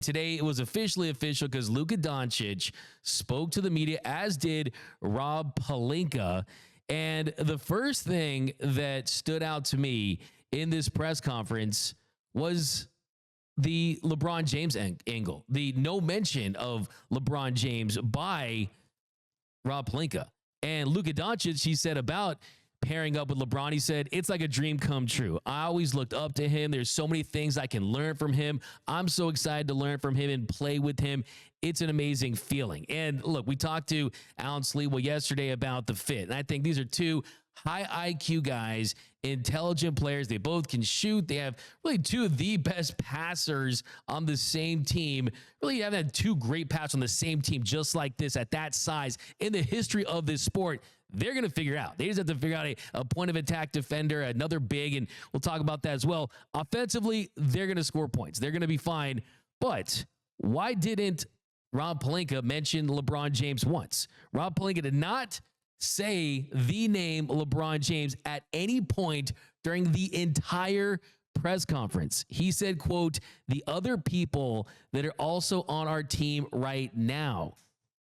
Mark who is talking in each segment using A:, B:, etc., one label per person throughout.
A: Today it was officially official because Luka Doncic spoke to the media, as did Rob Pelinka. And the first thing that stood out to me in this press conference was the LeBron James angle, the no mention of LeBron James by Rob Pelinka. And Luka Doncic, he said about pairing up with LeBron, he said, it's like a dream come true. I always looked up to him. There's so many things I can learn from him. I'm so excited to learn from him and play with him. It's an amazing feeling. And look, we talked to Alan Sleewell yesterday about the fit. And I think these are two high IQ guys, intelligent players. They both can shoot. They have really two of the best passers on the same team. Really, you haven't had two great passers on the same team just like this at that size in the history of this sport. They're going to figure out. They just have to figure out a point of attack defender, another big, and we'll talk about that as well. Offensively, they're going to score points. They're going to be fine. But why didn't Rob Pelinka mention LeBron James once? Rob Pelinka did not say the name LeBron James at any point during the entire press conference. He said, quote, the other people that are also on our team right now.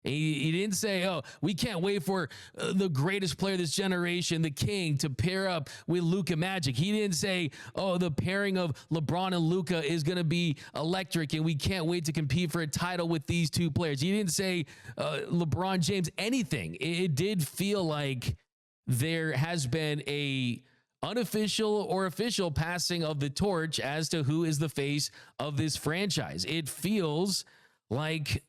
A: He didn't say, oh, we can't wait for the greatest player of this generation, the king, to pair up with Luka Magic. He didn't say, oh, the pairing of LeBron and Luka is going to be electric and we can't wait to compete for a title with these two players. He didn't say LeBron James anything. It did feel like there has been a unofficial or official passing of the torch as to who is the face of this franchise. It feels like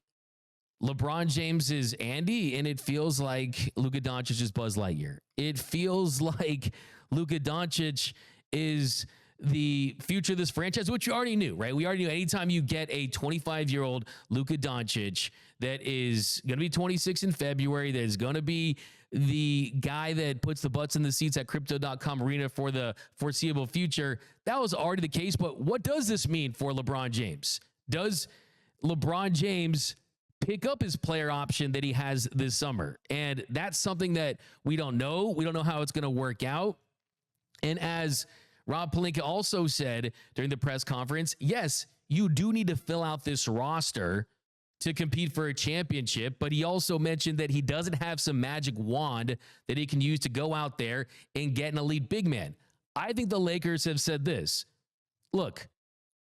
A: LeBron James is Andy, and it feels like Luka Doncic is Buzz Lightyear. It feels like Luka Doncic is the future of this franchise, which you already knew, right? We already knew anytime you get a 25-year-old Luka Doncic that is going to be 26 in February, that is going to be the guy that puts the butts in the seats at crypto.com arena for the foreseeable future, that was already the case. But what does this mean for LeBron James? Does LeBron James pick up his player option that he has this summer? And that's something that we don't know. We don't know how it's going to work out. And as Rob Pelinka also said during the press conference, yes, you do need to fill out this roster to compete for a championship, but he also mentioned that he doesn't have some magic wand that he can use to go out there and get an elite big man. I think the Lakers have said this. Look,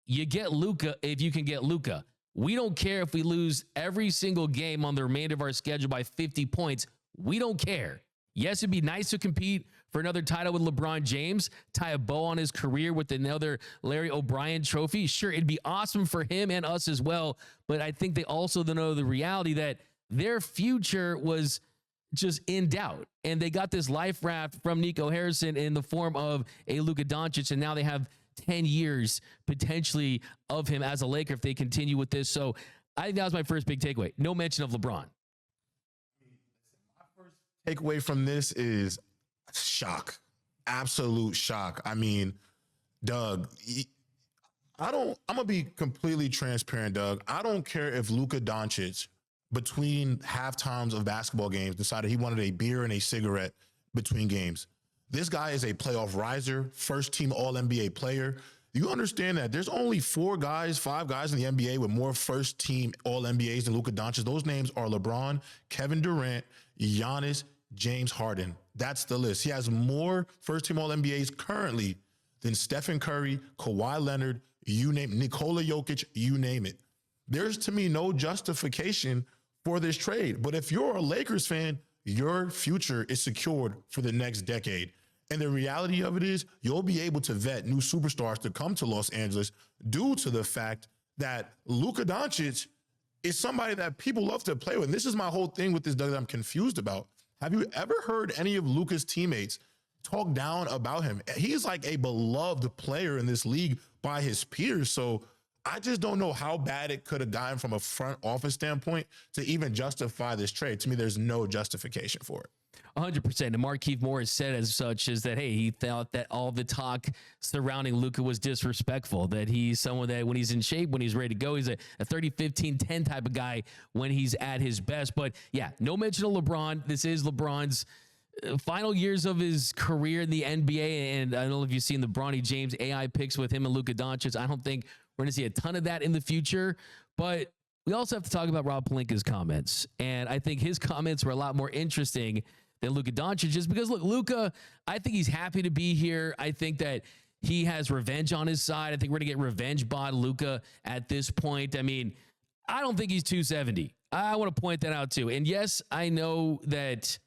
A: you get Luka if you can get Luka. We don't care if we lose every single game on the remainder of our schedule by 50 points. We don't care. Yes, it'd be nice to compete for another title with LeBron James, tie a bow on his career with another Larry O'Brien trophy. Sure, it'd be awesome for him and us as well, but I think they also know the reality that their future was just in doubt, and they got this life raft from Nico Harrison in the form of a Luka Doncic, and now they have 10 years potentially of him as a Laker if they continue with this. So I think that was my first big takeaway. No mention of LeBron.
B: My first takeaway from this is shock, absolute shock. I mean, Doug, I'm going to be completely transparent, Doug. I don't care if Luka Doncic between halftimes of basketball games decided he wanted a beer and a cigarette between games. This guy is a playoff riser, first-team All-NBA player. You understand that there's only 5 guys in the NBA with more first-team All-NBAs than Luka Doncic. Those names are LeBron, Kevin Durant, Giannis, James Harden. That's the list. He has more first-team All-NBAs currently than Stephen Curry, Kawhi Leonard, you name it, Nikola Jokic, you name it. There's, to me, no justification for this trade. But if you're a Lakers fan, your future is secured for the next decade. And the reality of it is you'll be able to vet new superstars to come to Los Angeles due to the fact that Luka Doncic is somebody that people love to play with. And this is my whole thing with this that I'm confused about. Have you ever heard any of Luka's teammates talk down about him? He's like a beloved player in this league by his peers. So I just don't know how bad it could have gotten from a front office standpoint to even justify this trade. To me, there's no justification for it.
A: 100%. And Markieff Morris said as such is that, hey, he thought that all the talk surrounding Luka was disrespectful, that he's someone that when he's in shape, when he's ready to go, he's a 30, 15, 10 type of guy when he's at his best. But yeah, no mention of LeBron. This is LeBron's final years of his career in the NBA. And I don't know if you've seen the Bronny James AI picks with him and Luka Doncic. I don't think We're going to see a ton of that in the future. But we also have to talk about Rob Pelinka's comments. And I think his comments were a lot more interesting than Luka Doncic's, because, look, Luka, I think he's happy to be here. I think that he has revenge on his side. I think we're going to get revenge bod Luka at this point. I mean, I don't think he's 270. I want to point that out too. And yes, I know that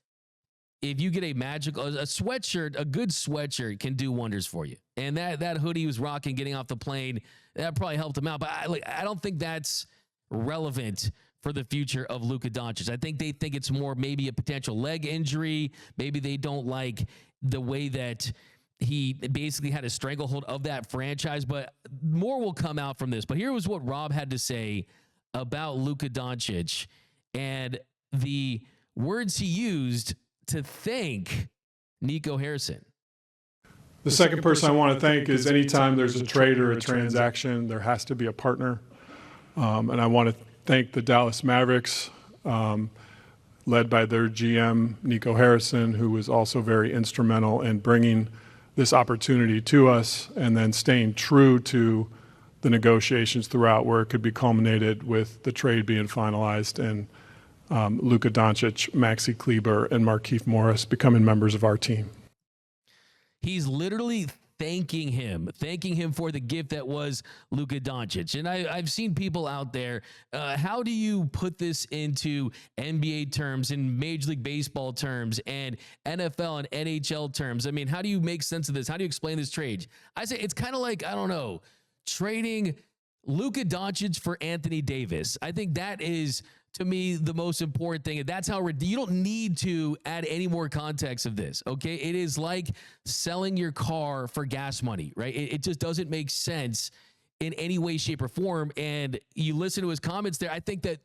A: if you get a sweatshirt, a good sweatshirt can do wonders for you. And that hoodie he was rocking getting off the plane, that probably helped him out. But I don't think that's relevant for the future of Luka Doncic. I think they think it's more maybe a potential leg injury. Maybe they don't like the way that he basically had a stranglehold of that franchise. But more will come out from this. But here was what Rob had to say about Luka Doncic and the words he used to thank Nico Harrison.
C: The second person I want to thank is anytime there's a trade or a transaction, there has to be a partner. And I want to thank the Dallas Mavericks, led by their GM, Nico Harrison, who was also very instrumental in bringing this opportunity to us and then staying true to the negotiations throughout, where it could be culminated with the trade being finalized and Luka Doncic, Maxi Kleber, and Markieff Morris becoming members of our team.
A: He's literally thanking him for the gift that was Luka Doncic. And I've seen people out there, how do you put this into NBA terms and Major League Baseball terms and NFL and NHL terms? I mean, how do you make sense of this? How do you explain this trade? I say it's kind of like, I don't know, trading Luka Doncic for Anthony Davis. I think that is, to me, the most important thing. And that's how you don't need to add any more context of this. Okay. It is like selling your car for gas money, right? It just doesn't make sense in any way, shape, or form. And you listen to his comments there. I think that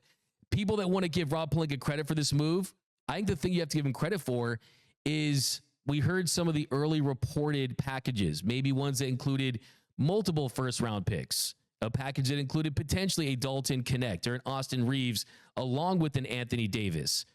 A: people that want to give Rob Pelinka credit for this move, I think the thing you have to give him credit for is we heard some of the early reported packages, maybe ones that included multiple first-round picks, a package that included potentially a Dalton Connect or an Austin Reeves, along with an Anthony Davis.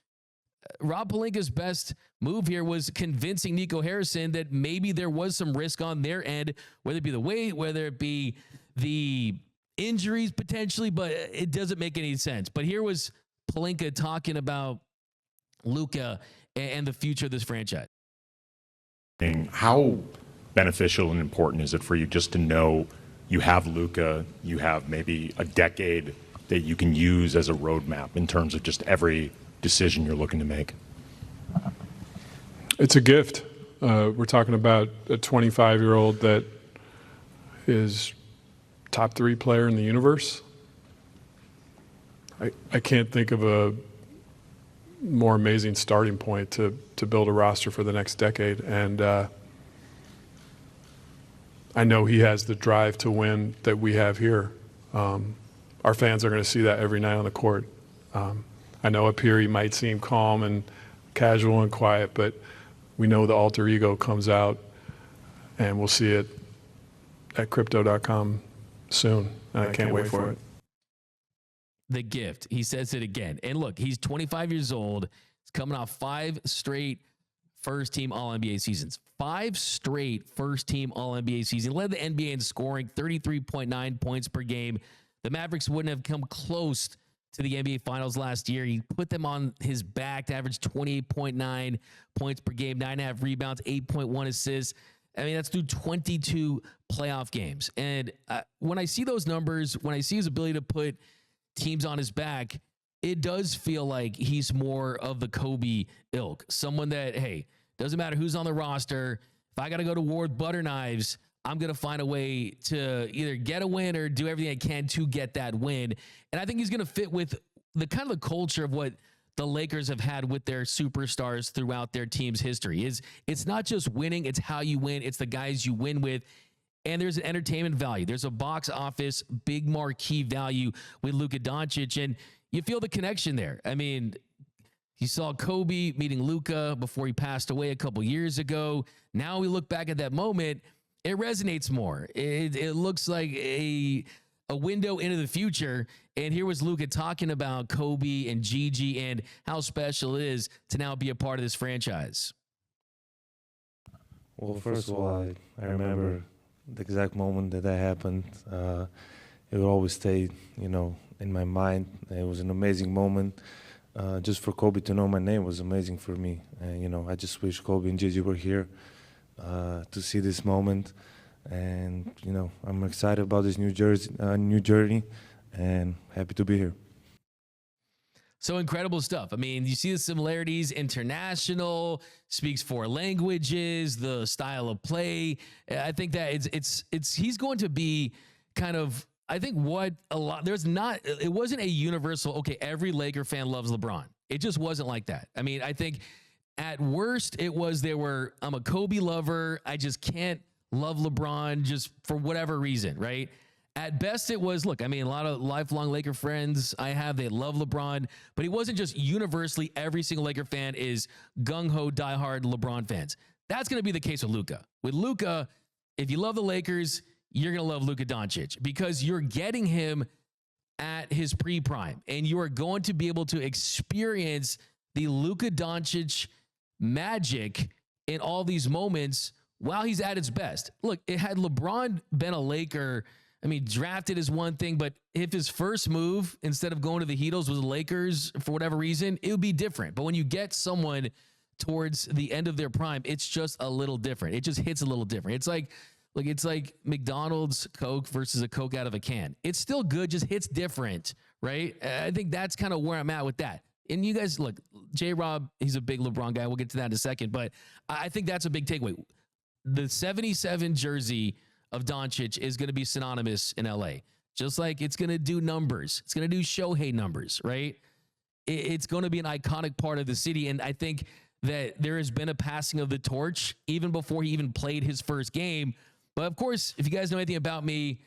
A: Rob Pelinka's best move here was convincing Nico Harrison that maybe there was some risk on their end, whether it be the weight, whether it be the injuries potentially, but it doesn't make any sense. But here was Pelinka talking about Luka and the future of this franchise.
D: How beneficial and important is it for you just to know you have Luka, you have maybe a decade that you can use as a roadmap in terms of just every decision you're looking to make?
C: It's a gift. We're talking about a 25-year-old that is top 3 player in the universe. I can't think of a more amazing starting point to build a roster for the next decade. And I know he has the drive to win that we have here. Our fans are going to see that every night on the court. I know up here he might seem calm and casual and quiet, but we know the alter ego comes out, and we'll see it at crypto.com soon. And I can't wait for it.
A: The gift. He says it again. And look, he's 25 years old. He's coming off 5 straight first-team All-NBA seasons. 5 straight first-team All-NBA seasons. Led the NBA in scoring, 33.9 points per game. The Mavericks wouldn't have come close to the NBA Finals last year. He put them on his back to average 28.9 points per game, 9.5 rebounds, 8.1 assists. I mean, that's through 22 playoff games. And when I see those numbers, when I see his ability to put teams on his back, it does feel like he's more of the Kobe ilk. Someone that, hey, doesn't matter who's on the roster. If I got to go to war with butter knives, I'm going to find a way to either get a win or do everything I can to get that win. And I think he's going to fit with the kind of the culture of what the Lakers have had with their superstars throughout their team's history. It's not just winning, it's how you win. It's the guys you win with. And there's an entertainment value. There's a box office, big marquee value with Luka Doncic. And you feel the connection there. I mean, you saw Kobe meeting Luka before he passed away a couple years ago. Now we look back at that moment, it resonates more. It looks like a window into the future. And here was Luka talking about Kobe and Gigi and how special it is to now be a part of this franchise.
E: Well, first of all, I remember the exact moment that happened. it will always stay, in my mind. It was an amazing moment. Just for Kobe to know my name was amazing for me. And, I just wish Kobe and Gigi were here to see this moment. And, I'm excited about this new journey, and happy to be here.
A: So incredible stuff. I mean, you see the similarities, international, speaks 4 languages, the style of play. I think that he's going to be kind of, I think it wasn't a universal, okay, every Laker fan loves LeBron. It just wasn't like that. I mean, I think at worst I'm a Kobe lover. I just can't love LeBron just for whatever reason, right? At best, it was, look, I mean, a lot of lifelong Laker friends they love LeBron, but he wasn't just universally every single Laker fan is gung-ho, diehard LeBron fans. That's going to be the case with Luka. With Luka, if you love the Lakers, you're going to love Luka Doncic because you're getting him at his pre-prime, and you are going to be able to experience the Luka Doncic magic in all these moments while he's at his best. Look, had LeBron been a Laker, I mean, drafted is one thing, but if his first move, instead of going to the Heatles, was the Lakers for whatever reason, it would be different. But when you get someone towards the end of their prime, it's just a little different. It just hits a little different. It's like McDonald's Coke versus a Coke out of a can. It's still good, just hits different, right? I think that's kind of where I'm at with that. And you guys, look, J-Rob, he's a big LeBron guy. We'll get to that in a second. But I think that's a big takeaway. The 77 jersey of Doncic is going to be synonymous in LA. Just like it's going to do numbers. It's going to do Shohei numbers, right? It's going to be an iconic part of the city. And I think that there has been a passing of the torch even before he even played his first game. But of course, if you guys know anything about me,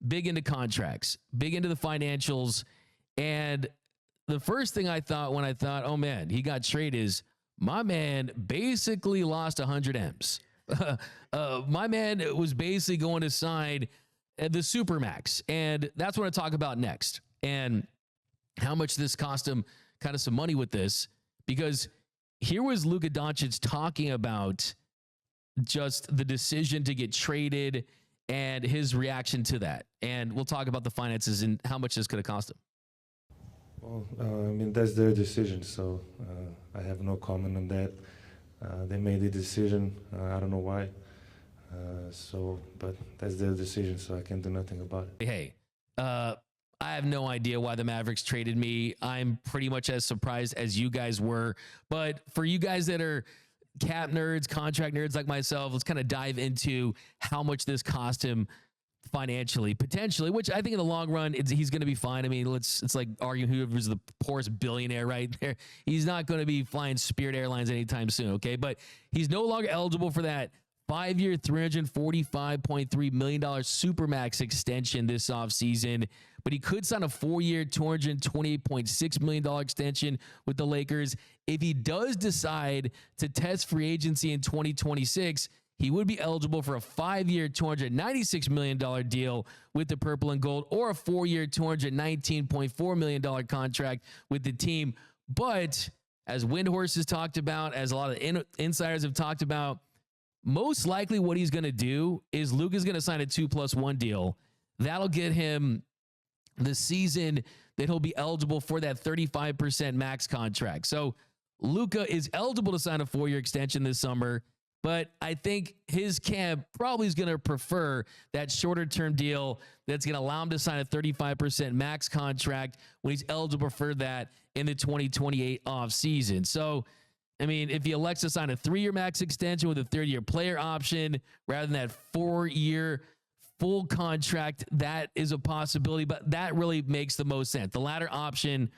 A: big into contracts, big into the financials. And the first thing I thought when I thought, oh man, he got traded is my man basically lost 100 M's. My man was basically going to sign the Supermax. And that's what I talk about next. And how much this cost him kind of some money with this. Because here was Luka Doncic talking about just the decision to get traded and his reaction to that. And we'll talk about the finances and how much this could have cost him.
E: Well, that's their decision, so I have no comment on that. They made the decision. I don't know why. But that's their decision, so I can't do nothing about it.
A: Hey, I have no idea why the Mavericks traded me. I'm pretty much as surprised as you guys were. But for you guys that are cap nerds, contract nerds like myself, let's kind of dive into how much this cost him financially, potentially, which I think in the long run, he's going to be fine. I mean, it's like arguing whoever's the poorest billionaire right there. He's not going to be flying Spirit Airlines anytime soon, okay? But he's no longer eligible for that 5-year, $345.3 million Supermax extension this offseason. But he could sign a 4-year, $228.6 million extension with the Lakers. If he does decide to test free agency in 2026, he would be eligible for a 5-year, $296 million deal with the Purple and Gold, or a 4-year, $219.4 million contract with the team. But as Windhorse has talked about, as a lot of insiders have talked about, most likely what he's going to do is Luka's going to sign a 2+1 deal. That'll get him the season that he'll be eligible for that 35% max contract. So Luka is eligible to sign a 4-year extension this summer, but I think his camp probably is going to prefer that shorter term deal that's going to allow him to sign a 35% max contract when he's eligible for that in the 2028 offseason. So, I mean, if he elects to sign a 3-year max extension with a 30-year player option rather than that 4-year full contract, that is a possibility, but that really makes the most sense. The latter option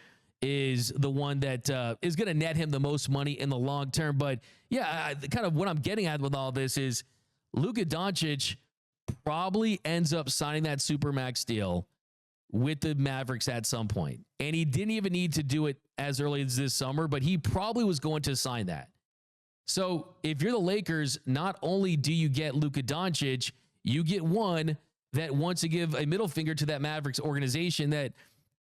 A: is the one that is going to net him the most money in the long term. But yeah, kind of what I'm getting at with all this is Luka Doncic probably ends up signing that Supermax deal with the Mavericks at some point. And he didn't even need to do it as early as this summer, but he probably was going to sign that. So if you're the Lakers, not only do you get Luka Doncic, you get one that wants to give a middle finger to that Mavericks organization that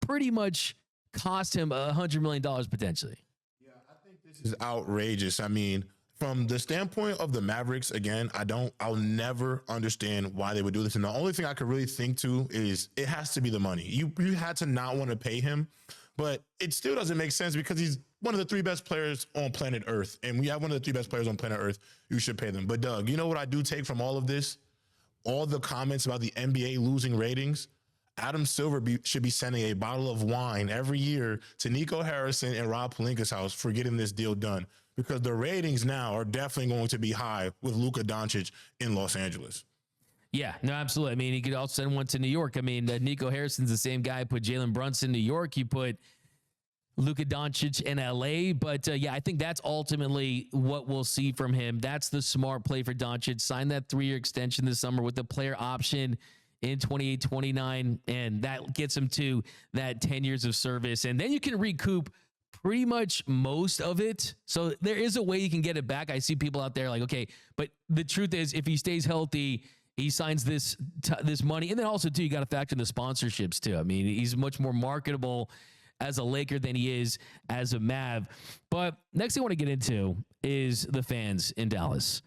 A: pretty much cost him $100 million potentially.
B: Yeah, I think this is outrageous. I mean, from the standpoint of the Mavericks, again, I'll never understand why they would do this. And the only thing I could really think to is it has to be the money. You had to not want to pay him, but it still doesn't make sense because he's one of the 3 best players on planet Earth. And we have one of the 3 best players on planet Earth. You should pay them. But Doug, you know what I do take from all of this? All the comments about the NBA losing ratings. Adam Silver should be sending a bottle of wine every year to Nico Harrison and Rob Pelinka's house for getting this deal done, because the ratings now are definitely going to be high with Luka Doncic in Los Angeles.
A: Yeah, no, absolutely. I mean, he could also send one to New York. I mean, Nico Harrison's the same guy. Put Jalen Brunson in New York. You put Luka Doncic in LA. But yeah, I think that's ultimately what we'll see from him. That's the smart play for Doncic. Sign that 3-year extension this summer with the player option in 28, 29, and that gets him to that 10 years of service. And then you can recoup pretty much most of it. So there is a way you can get it back. I see people out there like, okay, but the truth is if he stays healthy, he signs this money. And then also too, you got to factor in the sponsorships too. I mean, he's much more marketable as a Laker than he is as a Mav. But next thing I want to get into is the fans in Dallas.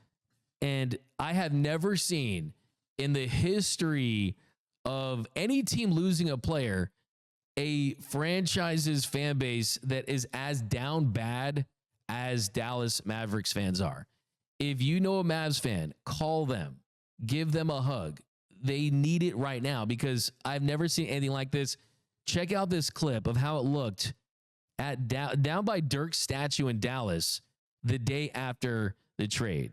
A: And I have never seen in the history of any team losing a player, a franchise's fan base that is as down bad as Dallas Mavericks fans are. If you know a Mavs fan, call them, give them a hug. They need it right now because I've never seen anything like this. Check out this clip of how it looked at down by Dirk's statue in Dallas the day after the trade.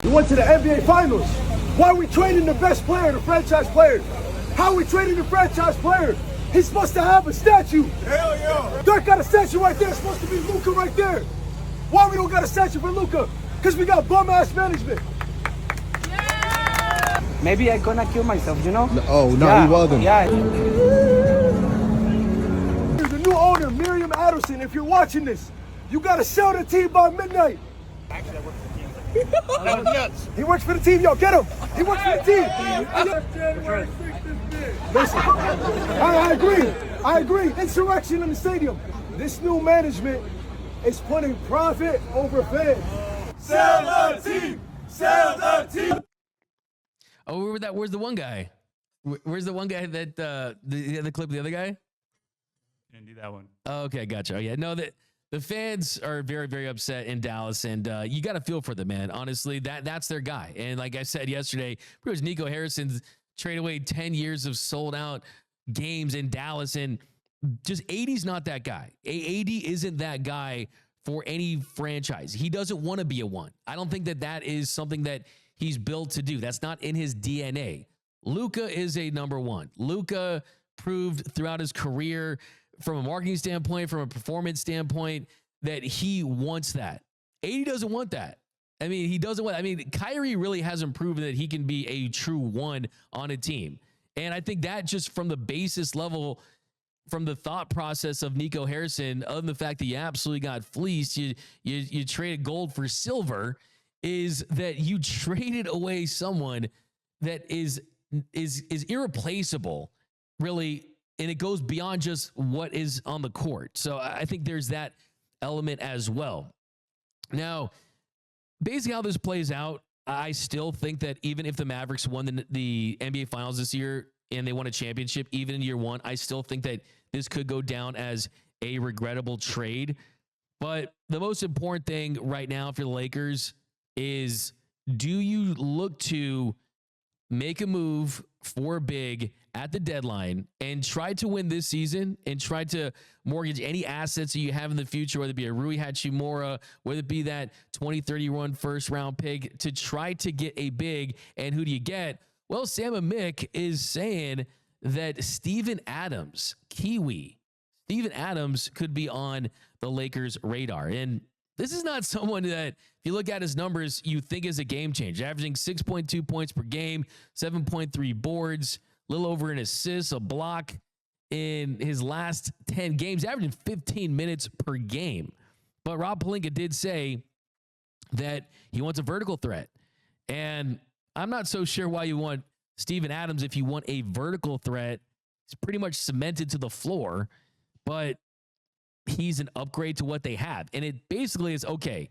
F: We went to the NBA Finals. Why are we trading the best player, the franchise player? How are we trading the franchise player? He's supposed to have a statue. Hell yeah. Dirk got a statue right there. It's supposed to be Luka right there. Why we don't got a statue for Luka? Because we got bum-ass management.
G: Yeah. Maybe I'm gonna kill myself, you know?
F: Oh, no,
G: yeah.
F: you wasn't.
G: Yeah.
F: The new owner, Miriam Adelson, if you're watching this, you got to sell the team by midnight. Actually, I work for the team. That was nuts. He works for the team, yo, get him. He works for the team. Listen, I agree. Insurrection in the stadium. This new management is putting profit over fans. Sell the team. Sell the team.
A: Oh, where's the one guy? Where's the one guy that the clip of the other guy?
H: Didn't do that one.
A: Oh, okay, gotcha. Oh, yeah, no, that the fans are very, very upset in Dallas, and you got to feel for them, man. Honestly, that's their guy. And like I said yesterday, it was Nico Harrison's trade away 10 years of sold out games in Dallas, and just AD's not that guy. AD isn't that guy for any franchise. He doesn't want to be a one. I don't think that is something that he's built to do. That's not in his DNA. Luka is a number one. Luka proved throughout his career from a marketing standpoint, from a performance standpoint, that he wants that. AD doesn't want that. I mean, he doesn't want, Kyrie really hasn't proven that he can be a true one on a team. And I think that just from the basis level, from the thought process of Nico Harrison, other than the fact that you absolutely got fleeced, you traded gold for silver, is that you traded away someone that is irreplaceable, really. And it goes beyond just what is on the court. So I think there's that element as well. Now, basically how this plays out, I still think that even if the Mavericks won the NBA Finals this year and they won a championship, even in year one, I still think that this could go down as a regrettable trade. But the most important thing right now for the Lakers is, do you look to make a move for a big at the deadline and try to win this season and try to mortgage any assets that you have in the future, whether it be a Rui Hachimura, whether it be that 2031 first round pick, to try to get a big? And who do you get? Well, Sam Amick is saying that Steven Adams, Kiwi, Steven Adams could be on the Lakers' radar. And this is not someone that, if you look at his numbers, you think is a game changer, averaging 6.2 points per game, 7.3 boards, a little over an assist, a block in his last 10 games, averaging 15 minutes per game. But Rob Pelinka did say that he wants a vertical threat. And I'm not so sure why you want Steven Adams if you want a vertical threat. He's pretty much cemented to the floor, but he's an upgrade to what they have. And it basically is, okay,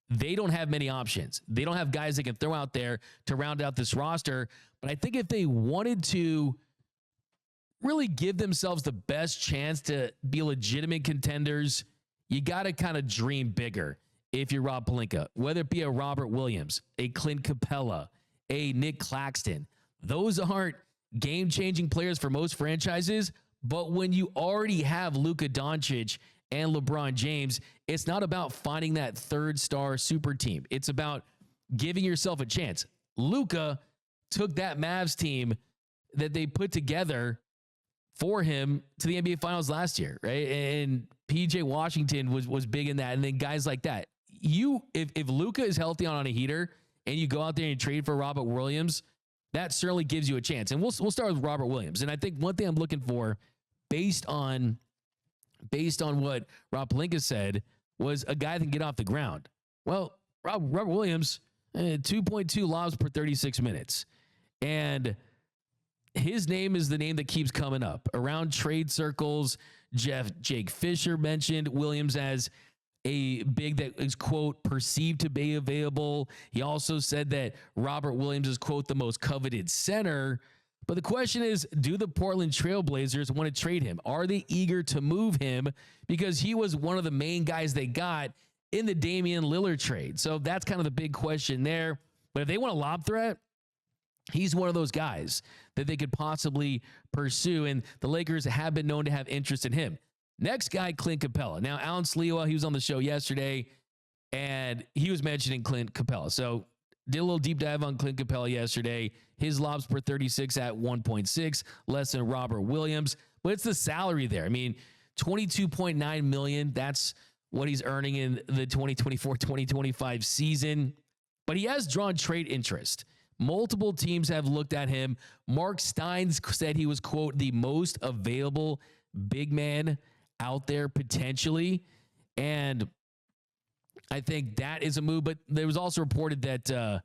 A: they don't have many options. They don't have guys they can throw out there to round out this roster. But I think if they wanted to really give themselves the best chance to be legitimate contenders, you got to kind of dream bigger if you're Rob Pelinka, whether it be a Robert Williams, a Clint Capella, a Nick Claxton. Those aren't game-changing players for most franchises, but when you already have Luka Doncic and LeBron James, it's not about finding that third-star super team. It's about giving yourself a chance. Luka took that Mavs team that they put together for him to the NBA Finals last year, right? And PJ Washington was big in that. And then guys like that. If Luka is healthy on a heater and you go out there and trade for Robert Williams, that certainly gives you a chance. And we'll start with Robert Williams. And I think one thing I'm looking for, based on what Rob Pelinka said, was a guy that can get off the ground. Well, Robert Williams, 2.2 lobs per 36 minutes. And his name is the name that keeps coming up around trade circles. Jake Fisher mentioned Williams as a big that is, quote, perceived to be available. He also said that Robert Williams is, quote, the most coveted center. But the question is, do the Portland Trailblazers want to trade him? Are they eager to move him? Because he was one of the main guys they got in the Damian Lillard trade. So that's kind of the big question there. But if they want a lob threat, he's one of those guys that they could possibly pursue, and the Lakers have been known to have interest in him. Next guy, Clint Capella. Now, Alan Sliwa, he was on the show yesterday, and he was mentioning Clint Capella. So did a little deep dive on Clint Capella yesterday. His lobs per 36 at 1.6, less than Robert Williams. But it's the salary there. I mean, $22.9 million. That's what he's earning in the 2024-2025 season. But he has drawn trade interest. Multiple teams have looked at him. Mark Steins said he was, quote, the most available big man out there potentially. And I think that is a move. But there was also reported that the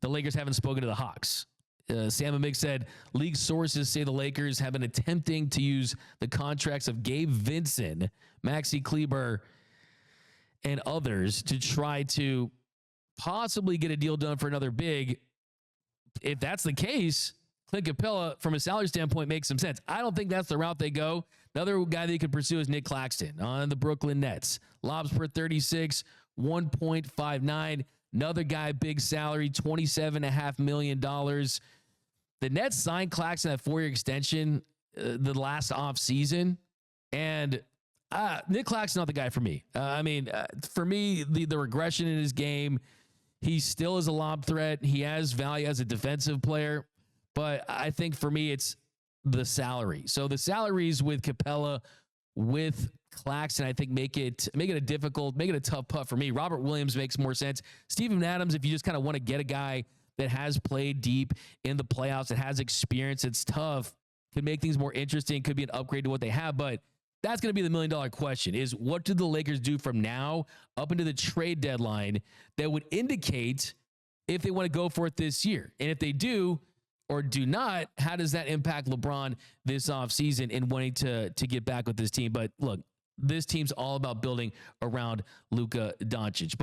A: Lakers haven't spoken to the Hawks. Sam Amick said league sources say the Lakers have been attempting to use the contracts of Gabe Vincent, Maxi Kleber, and others to try to possibly get a deal done for another big. If that's the case, Clint Capella, from a salary standpoint, makes some sense. I don't think that's the route they go. Another guy they could pursue is Nick Claxton on the Brooklyn Nets. Lobs per 36, 1.59. Another guy, big salary, $27.5 million. The Nets signed Claxton at 4-year extension the last offseason. And Nick Claxton's not the guy for me. For me, the regression in his game, he still is a lob threat. He has value as a defensive player. But I think for me, it's the salary. So the salaries with Capella, with Claxton, I think make it a tough putt for me. Robert Williams makes more sense. Steven Adams, if you just kind of want to get a guy that has played deep in the playoffs, that has experience, it's tough, could make things more interesting, could be an upgrade to what they have. But that's going to be the $1 million question, is what do the Lakers do from now up into the trade deadline that would indicate if they want to go for it this year? And if they do or do not, how does that impact LeBron this offseason in wanting to get back with this team? But look, this team's all about building around Luka Doncic.